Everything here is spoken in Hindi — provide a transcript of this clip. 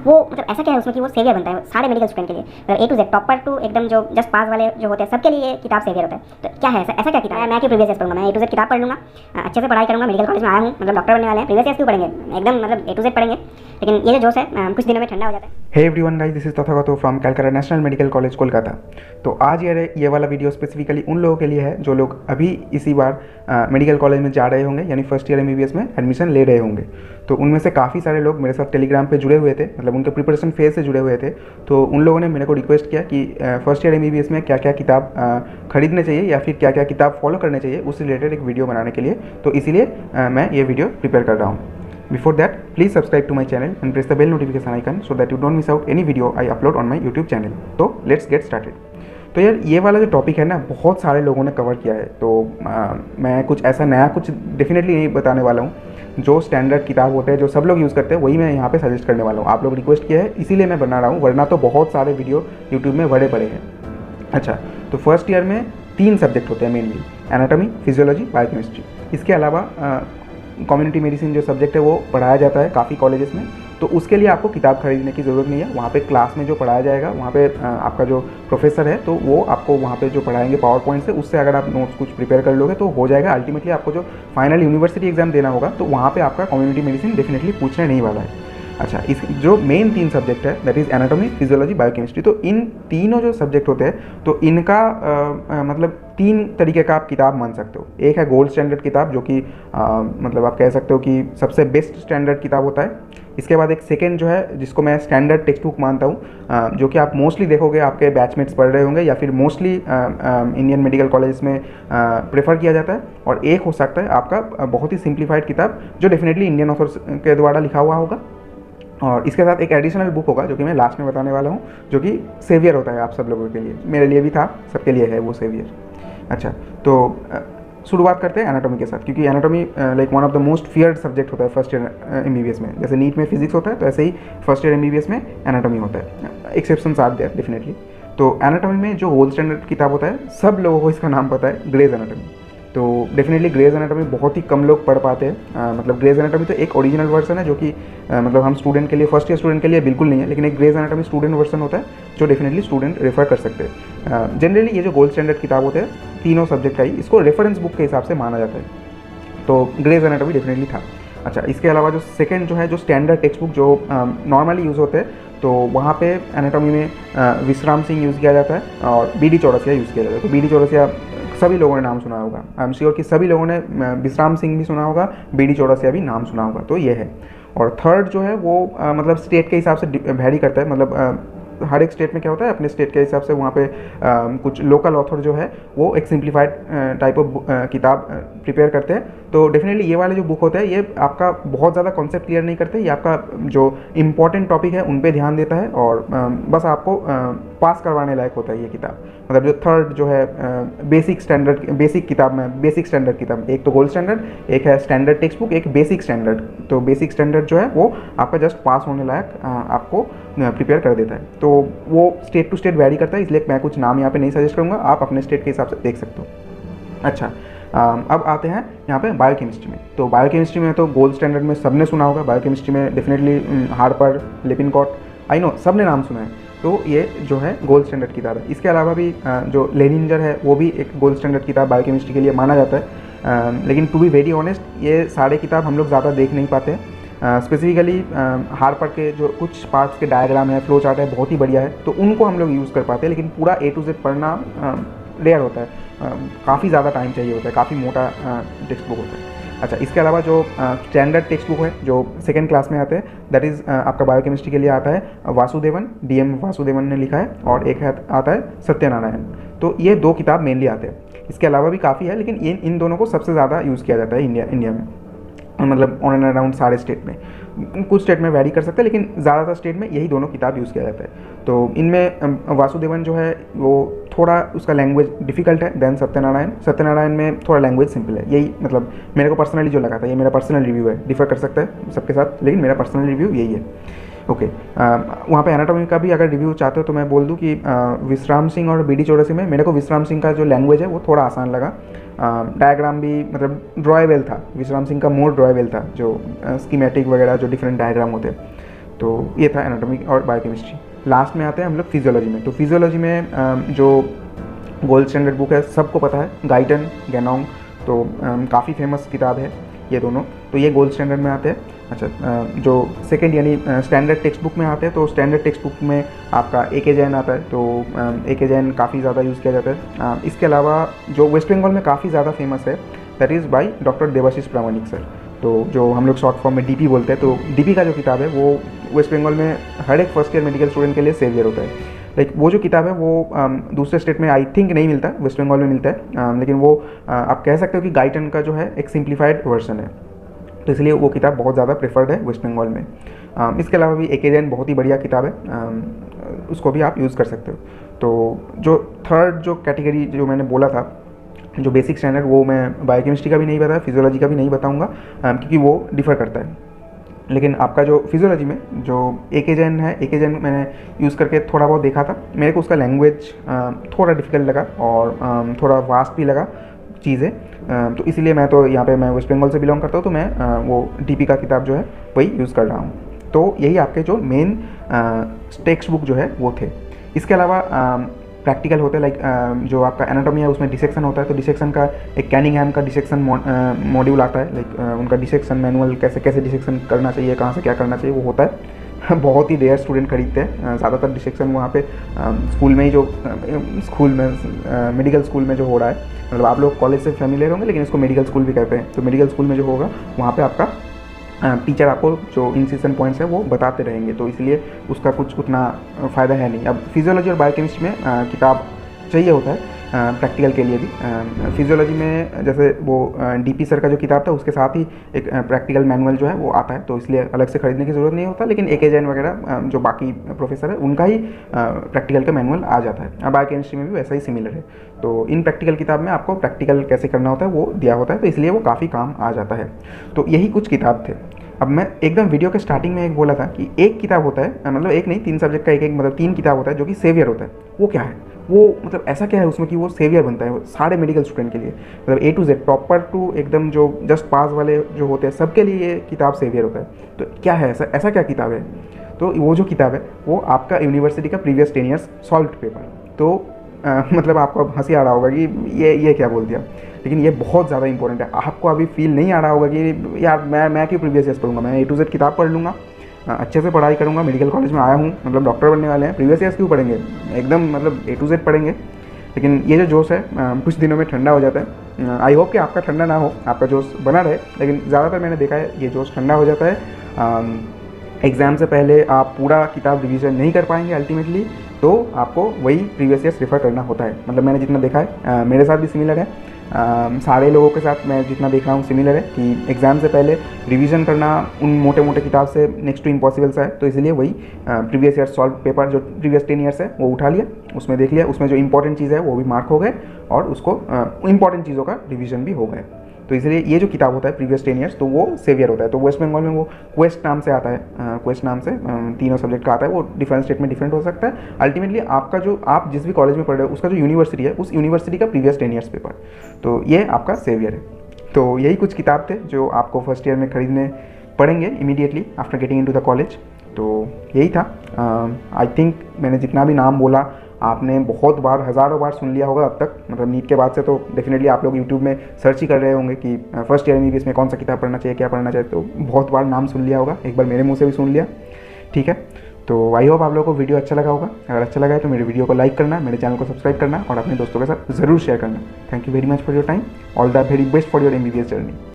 वो मतलब ऐसा क्या है उसमें कि वो सेवियर बनता है सारे मेडिकल स्टूडेंट के लिए, मतलब ए टू जेड टॉपर टू एकदम जो जस्ट पास वाले जो होते हैं सबके लिए ये किताब सेवियर होता है। तो क्या है ऐसा क्या किताब है? मैं क्यों प्रीवियस ईयर पढ़ूंगा, मैं ए टू जेड किताब पढ़ लूँगा, अच्छे से पढ़ाई करूँगा, मेडिकल कॉलेज में आया हूँ, मतलब डॉक्टर बनने वाले हैं, प्रीवियस ईयर क्यों पढ़ेंगे, एकदम मतलब ए टू जेड पढ़ेंगे। लेकिन ये जो जोश है कुछ दिनों में ठंडा हो जाता है। Hey everyone guys, this is Tathagata from Calcutta National Medical College Kolkata. तो आज ये वाला वीडियो स्पेसिफिकली उन लोगों के लिए है जो लोग अभी इसी बार मेडिकल कॉलेज में जा रहे होंगे, यानी फर्स्ट ईयर एमबीबीएस में एडमिशन ले रहे होंगे। तो उनमें से काफ़ी सारे लोग मेरे साथ टेलीग्राम पे जुड़े हुए थे, मतलब उनके प्रिपरेशन फेज से जुड़े हुए थे। तो उन लोगों ने मेरे को रिक्वेस्ट किया कि फर्स्ट ईयर एमबीबीएस में क्या क्या किताब खरीदने चाहिए या फिर क्या क्या किताब फॉलो करने चाहिए, उससे रिलेटेड एक वीडियो बनाने के लिए। तो इसीलिए मैं ये वीडियो प्रिपेयर कर रहा हूँ। Before that, please subscribe to my channel and press the bell notification icon so that you don't miss out any video I upload on my YouTube channel. तो let's get started. तो यार ये वाला जो टॉपिक है ना, बहुत सारे लोगों ने कवर किया है। तो मैं कुछ ऐसा नया कुछ डेफिनेटली नहीं बताने वाला हूँ। जो स्टैंडर्ड किताब होते हैं जो सब लोग यूज़ करते हैं वही मैं यहाँ पे सजेस्ट करने वाला हूँ। आप लोग रिक्वेस्ट किया है इसीलिए मैं बना रहा हूँ, वरना तो बहुत सारे वीडियो यूट्यूब में भरे पड़े हैं। अच्छा, तो फर्स्ट ईयर में 3 सब्जेक्ट होते हैं मेनली, एनाटॉमी, फिजियोलॉजी, बायोकेमिस्ट्री। इसके अलावा कम्युनिटी मेडिसिन जो सब्जेक्ट है वो पढ़ाया जाता है काफ़ी कॉलेजेस में। तो उसके लिए आपको किताब खरीदने की ज़रूरत नहीं है। वहाँ पे क्लास में जो पढ़ाया जाएगा, वहाँ पे आपका जो प्रोफेसर है तो वो आपको वहाँ पे जो पढ़ाएंगे पावर पॉइंट से, उससे अगर आप नोट्स कुछ प्रिपेयर कर लोगे तो हो जाएगा। अल्टीमेटली आपको जो फाइनल यूनिवर्सिटी एग्जाम देना होगा तो वहाँ पे आपका कम्युनिटी मेडिसिन डेफिनेटली पूछने नहीं वाला है। अच्छा, इस जो मेन 3 सब्जेक्ट है that is anatomy, physiology, biochemistry. तो इन तीनों जो सब्जेक्ट होते हैं तो इनका मतलब 3 तरीके का आप किताब मान सकते हो। एक है गोल्ड स्टैंडर्ड किताब जो कि मतलब आप कह सकते हो कि सबसे बेस्ट स्टैंडर्ड किताब होता है। इसके बाद एक सेकेंड जो है जिसको मैं स्टैंडर्ड टेक्स्ट बुक मानता हूँ, जो कि आप मोस्टली देखोगे आपके बैचमेट्स पढ़ रहे होंगे या फिर मोस्टली इंडियन मेडिकल कॉलेज में प्रेफर किया जाता है। और एक हो सकता है आपका बहुत ही सिंप्लीफाइड किताब जो डेफिनेटली इंडियन ऑथर्स के द्वारा लिखा हुआ होगा। और इसके साथ एक एडिशनल बुक होगा जो कि मैं लास्ट में बताने वाला हूँ, जो कि सेवियर होता है आप सब लोगों के लिए। मेरे लिए भी था, सबके लिए है वो सेवियर। अच्छा, तो शुरुआत करते हैं एनाटॉमी के साथ, क्योंकि anatomy like one of the most feared subject होता है फर्स्ट ईयर एमबीबीएस में। जैसे नीट में फिजिक्स होता है तो ऐसे ही फर्स्ट ईयर एमबीबीएस में एनाटॉमी होता है। Exceptions are there definitely. तो एनाटॉमी में जो गोल्ड स्टैंडर्ड किताब होता है, सब लोगों को इसका नाम पता है, ग्रेज एनाटॉमी। तो डेफिनेटली ग्रेज एनाटॉमी बहुत ही कम लोग पढ़ पाते हैं। मतलब ग्रेज एनाटॉमी तो एक ओरिजिनल वर्जन है जो कि मतलब हम स्टूडेंट के लिए, फर्स्ट ईयर स्टूडेंट के लिए बिल्कुल नहीं है, लेकिन एक ग्रेज एनाटॉमी स्टूडेंट वर्जन होता है जो डेफिनेटली स्टूडेंट रेफर कर सकते हैं। जनरली ये जो गोल्ड स्टैंडर्ड किताब होते हैं तीनों सब्जेक्ट का ही, इसको रेफरेंस बुक के हिसाब से माना जाता है। तो ग्रेज एनाटॉमी डेफिनेटली था। अच्छा, इसके अलावा जो सेकेंड जो है, जो स्टैंडर्ड टेक्स्ट बुक जो नॉर्मली यूज़ होते हैं, तो वहाँ पे एनाटॉमी में विश्राम सिंह यूज़ किया जाता है और बी.डी. चौरसिया यूज़ किया जाता है। तो बी.डी. चौरसिया सभी लोगों ने नाम सुना होगा। आई एम श्योर कि सभी लोगों ने विश्राम सिंह भी सुना होगा, बी.डी. चौरसिया भी नाम सुना होगा। तो ये है। और थर्ड जो है वो मतलब स्टेट के हिसाब से वैरी करता है। मतलब हर एक स्टेट में क्या होता है, अपने स्टेट के हिसाब से वहाँ पे कुछ लोकल ऑथर जो है वो एक सिंप्लीफाइड टाइप ऑफ किताब प्रिपेयर करते हैं। तो डेफिनेटली ये वाले जो बुक होते हैं ये आपका बहुत ज़्यादा कॉन्सेप्ट क्लियर नहीं करते, ये आपका जो इम्पॉर्टेंट टॉपिक है उन पे ध्यान देता है और बस आपको पास करवाने लायक होता है ये किताब। मतलब जो थर्ड जो है बेसिक स्टैंडर्ड किताब, एक तो गोल्ड स्टैंडर्ड, एक है स्टैंडर्ड टेक्स्ट बुक, एक बेसिक स्टैंडर्ड। तो बेसिक स्टैंडर्ड जो है वो आपका जस्ट पास होने लायक आपको प्रिपेयर कर देता है। तो वो स्टेट टू स्टेट वैरी करता है, इसलिए मैं कुछ नाम यहाँ पे नहीं सजेस्ट करूँगा, आप अपने स्टेट के हिसाब से देख सकते हो। अच्छा, अब आते हैं यहाँ पे बायोकेमिस्ट्री में। तो बायोकेमिस्ट्री में तो गोल्ड स्टैंडर्ड में सबने सुना होगा। बायोकेमिस्ट्री में डेफिनेटली हार्पर, लिपिनकॉट, आई नो सबने नाम सुना है। तो ये जो है गोल्ड स्टैंडर्ड किताब है। इसके अलावा भी जो लेनिंजर है वो भी एक गोल्ड स्टैंडर्ड किताब बायोकेमिस्ट्री के लिए माना जाता है। लेकिन टू बी वेरी ऑनेस्ट ये सारे किताब हम लोग ज़्यादा देख नहीं पाते। स्पेसिफिकली हार्पर के जो कुछ पार्ट्स के डायग्राम है, फ्लो चार्ट है, बहुत ही बढ़िया है, तो उनको हम लोग यूज़ कर पाते हैं। लेकिन पूरा ए टू जेड पढ़ना रेयर होता है, काफ़ी ज़्यादा टाइम चाहिए होता है, काफ़ी मोटा टेक्स्ट बुक होता है। अच्छा, इसके अलावा जो स्टैंडर्ड टेक्स्ट बुक है जो सेकेंड क्लास में आते हैं दैट इज़ आपका बायोकेमिस्ट्री के लिए आता है वासुदेवन, DM वासुदेवन ने लिखा है, और एक है आता है सत्यनारायण। तो ये 2 किताब मेनली आते हैं। इसके अलावा भी काफ़ी है, लेकिन इन दोनों को सबसे ज़्यादा यूज़ किया जाता है इंडिया में, मतलब ऑन एंड अराउंड सारे स्टेट में। कुछ स्टेट में वैरी कर सकते हैं, लेकिन ज़्यादातर स्टेट में यही दोनों किताब यूज़ किया जाता है। तो इनमें वासुदेवन जो है वो थोड़ा उसका लैंग्वेज डिफ़िकल्ट है देन सत्यनारायण में थोड़ा लैंग्वेज सिंपल है। यही मतलब मेरे को पर्सनली जो लगा था, ये मेरा पर्सनल रिव्यू है, डिफ़र कर सकता है सबके साथ, लेकिन मेरा पर्सनल रिव्यू यही है। ओके, वहाँ पे एनाटॉमी का भी अगर रिव्यू चाहते हो तो मैं बोल दूँ कि विश्राम सिंह और बी.डी. चौरसिया में मेरे को विश्राम सिंह का जो लैंग्वेज है वो थोड़ा आसान लगा। डायग्राम भी मतलब ड्रॉएबल था, विश्राम सिंह का मोर ड्रॉएबल था, जो स्कीमेटिक वगैरह जो डिफरेंट डायग्राम होते हैं। तो ये था एनाटॉमी और बायोकेमिस्ट्री। लास्ट में आते हैं हम लोग फिजियोलॉजी में। तो फिजियोलॉजी में जो गोल्ड स्टैंडर्ड बुक है सबको पता है, गाइटन, गैनोंग, तो काफ़ी फेमस किताब है ये दोनों। तो ये गोल्ड स्टैंडर्ड में आते हैं। अच्छा, जो सेकंड यानी स्टैंडर्ड टेक्स्ट बुक में आते हैं, तो स्टैंडर्ड टेक्स्ट बुक में आपका ए.के. जैन आता है। तो ए.के. जैन काफ़ी ज़्यादा यूज़ किया जाता है। इसके अलावा जो वेस्ट बंगाल में काफ़ी ज़्यादा फेमस है, that is by doctor Debashish Pramanik sir. तो जो हम लोग शॉर्ट फॉर्म में डीपी बोलते हैं, तो डीपी का जो किताब है वो वेस्ट बंगाल में हर एक फर्स्ट ईयर मेडिकल स्टूडेंट के लिए सेवियर होता है। लाइक वो जो किताब है वो दूसरे स्टेट में आई थिंक नहीं मिलता, वेस्ट बंगाल में मिलता है। लेकिन वो आप कह सकते हो कि गाइटन का जो है एक सिंप्लीफाइड वर्जन है, तो इसलिए वो किताब बहुत ज़्यादा प्रेफर्ड है वेस्ट बंगाल में। इसके अलावा भी ए.के. जैन बहुत ही बढ़िया किताब है, उसको भी आप यूज़ कर सकते हो। तो जो थर्ड जो कैटेगरी जो मैंने बोला था, जो बेसिक स्टैंडर्ड, वो मैं बायोकेमिस्ट्री का भी नहीं बताया, फिजियोलॉजी का भी नहीं बताऊँगा, क्योंकि वो डिफ़र करता है। लेकिन आपका जो फिजियोलॉजी में जो ए.के. जैन है, ए.के. जैन मैंने यूज़ करके थोड़ा बहुत देखा था। मेरे को उसका लैंग्वेज थोड़ा डिफ़िकल्ट लगा और थोड़ा वास्ट भी लगा चीज़ें, तो इसलिए मैं तो यहाँ पे मैं वेस्ट बंगाल से बिलोंग करता हूँ, तो मैं वो डीपी का किताब जो है वही यूज़ कर रहा हूँ। तो यही आपके जो मेन टेक्स्ट बुक जो है वो थे। इसके अलावा प्रैक्टिकल होते हैं, लाइक जो आपका एनाटॉमी है उसमें डिसेक्शन होता है, तो डिसेक्शन का एक कैनिंगहैम का डिसेक्शन मॉड्यूल आता है। लाइक उनका डिसेक्शन मैनुअल, कैसे कैसे डिसेक्शन करना चाहिए, कहाँ से क्या करना चाहिए, वो होता है। बहुत ही रेयर स्टूडेंट खरीदते हैं, ज़्यादातर डिसेक्शन वहाँ पे स्कूल में ही, जो स्कूल में मेडिकल स्कूल में जो हो रहा है, मतलब आप लोग कॉलेज से फैमिलियर होंगे लेकिन इसको मेडिकल स्कूल भी कहते हैं। तो मेडिकल स्कूल में जो होगा वहाँ पे आपका टीचर आपको जो इंसिशन पॉइंट्स है वो बताते रहेंगे, तो इसलिए उसका कुछ उतना फ़ायदा है नहीं। अब फिजियोलॉजी और बायोकेमिस्ट्री में किताब चाहिए होता है प्रैक्टिकल के लिए भी। फिजियोलॉजी में जैसे वो डीपी सर का जो किताब था उसके साथ ही एक प्रैक्टिकल मैनुअल जो है वो आता है, तो इसलिए अलग से खरीदने की ज़रूरत नहीं होता। लेकिन ए.के. जैन वगैरह जो बाकी प्रोफेसर है उनका ही प्रैक्टिकल का मैनुअल आ जाता है। बायोकेमिस्ट्री में भी वैसा ही सिमिलर है। तो इन प्रैक्टिकल किताब में आपको प्रैक्टिकल कैसे करना होता है वो दिया होता है, तो इसलिए वो काफ़ी काम आ जाता है। तो यही कुछ किताब थे। अब मैं एकदम वीडियो के स्टार्टिंग में एक बोला था कि एक किताब होता है, मतलब एक नहीं, 3 सब्जेक्ट का एक मतलब 3 किताब होता है जो कि सेवियर होता है। वो क्या है, वो मतलब ऐसा क्या है उसमें कि वो सेवियर बनता है सारे मेडिकल स्टूडेंट के लिए, मतलब A to Z प्रॉपर टू एकदम जो जस्ट पास वाले जो होते हैं सबके लिए ये किताब सेवियर होता है। तो क्या है ऐसा क्या किताब है? तो वो जो किताब है वो आपका यूनिवर्सिटी का प्रीवियस 10 ईयर्स सॉल्व्ड पेपर। तो मतलब आपको अब हंसी आ रहा होगा कि ये क्या बोल दिया, लेकिन ये बहुत ज़्यादा इंपॉर्टेंट है। आपको अभी फील नहीं आ रहा होगा कि यार मैं क्यों प्रीवियस ईयर्स पढ़ूंगा, मैं A to Z किताब पढ़ लूँगा, अच्छे से पढ़ाई करूँगा, मेडिकल कॉलेज में आया हूँ, मतलब डॉक्टर बनने वाले हैं, प्रीवियस ईयर्स क्यों पढ़ेंगे, एकदम मतलब A to Z पढ़ेंगे। लेकिन ये जो जोश है कुछ दिनों में ठंडा हो जाता है। आई होप कि आपका ठंडा ना हो, आपका जोश बना रहे, लेकिन ज़्यादातर मैंने देखा है ये जोश ठंडा हो जाता है। एग्ज़ाम से पहले आप पूरा किताब रिवीजन नहीं कर पाएंगे अल्टीमेटली, तो आपको वही प्रीवियस ईयर्स रेफ़र करना होता है। मतलब मैंने जितना देखा है, मेरे साथ भी सिमिलर है, सारे लोगों के साथ मैं जितना देख रहा हूँ सिमिलर है कि एग्ज़ाम से पहले रिवीजन करना उन मोटे मोटे किताब से नेक्स्ट टू इम्पॉसिबल सा है। तो इसलिए वही प्रीवियस ईयर सॉल्व पेपर जो प्रीवियस 10 ईयर्स है वो उठा लिया, उसमें देख लिया, उसमें जो इंपॉर्टेंट चीज़ है वो भी मार्क हो गए और उसको इंपॉर्टेंट चीज़ों का रिवीजन भी हो गए। तो इसलिए ये जो किताब होता है प्रीवियस 10 ईयर्स, तो वो सेवियर होता है। तो वेस्ट बंगाल में वो क्वेस्ट नाम से आता है, क्वेस्ट नाम से तीनों सब्जेक्ट का आता है। वो डिफरेंट स्टेट में डिफरेंट हो सकता है। अल्टीमेटली आपका जो आप जिस भी कॉलेज में पढ़ रहे हो उसका जो यूनिवर्सिटी है उस यूनिवर्सिटी का प्रीवियस 10 ईयर्स पेपर, तो ये आपका सेवियर है। तो यही कुछ किताब थे जो आपको फर्स्ट ईयर में खरीदने पड़ेंगे immediately after getting into the college. तो यही था। आई थिंक मैंने जितना भी नाम बोला आपने बहुत बार, हज़ारों बार सुन लिया होगा अब तक। मतलब नीट के बाद से तो डेफिनेटली आप लोग यूट्यूब में सर्च ही कर रहे होंगे कि फर्स्ट ईयर MBBS में कौन सा किताब पढ़ना चाहिए, क्या पढ़ना चाहिए। तो बहुत बार नाम सुन लिया होगा, एक बार मेरे मुंह से भी सुन लिया, ठीक है। तो आई होप आप लोगों को वीडियो अच्छा लगा होगा। अगर अच्छा लगा है तो मेरे वीडियो को लाइक करना, मेरे चैनल को सब्सक्राइब करना और अपने दोस्तों के साथ ज़रूर शेयर करना। Thank you very much for your time. All the very best for your MBBS journey.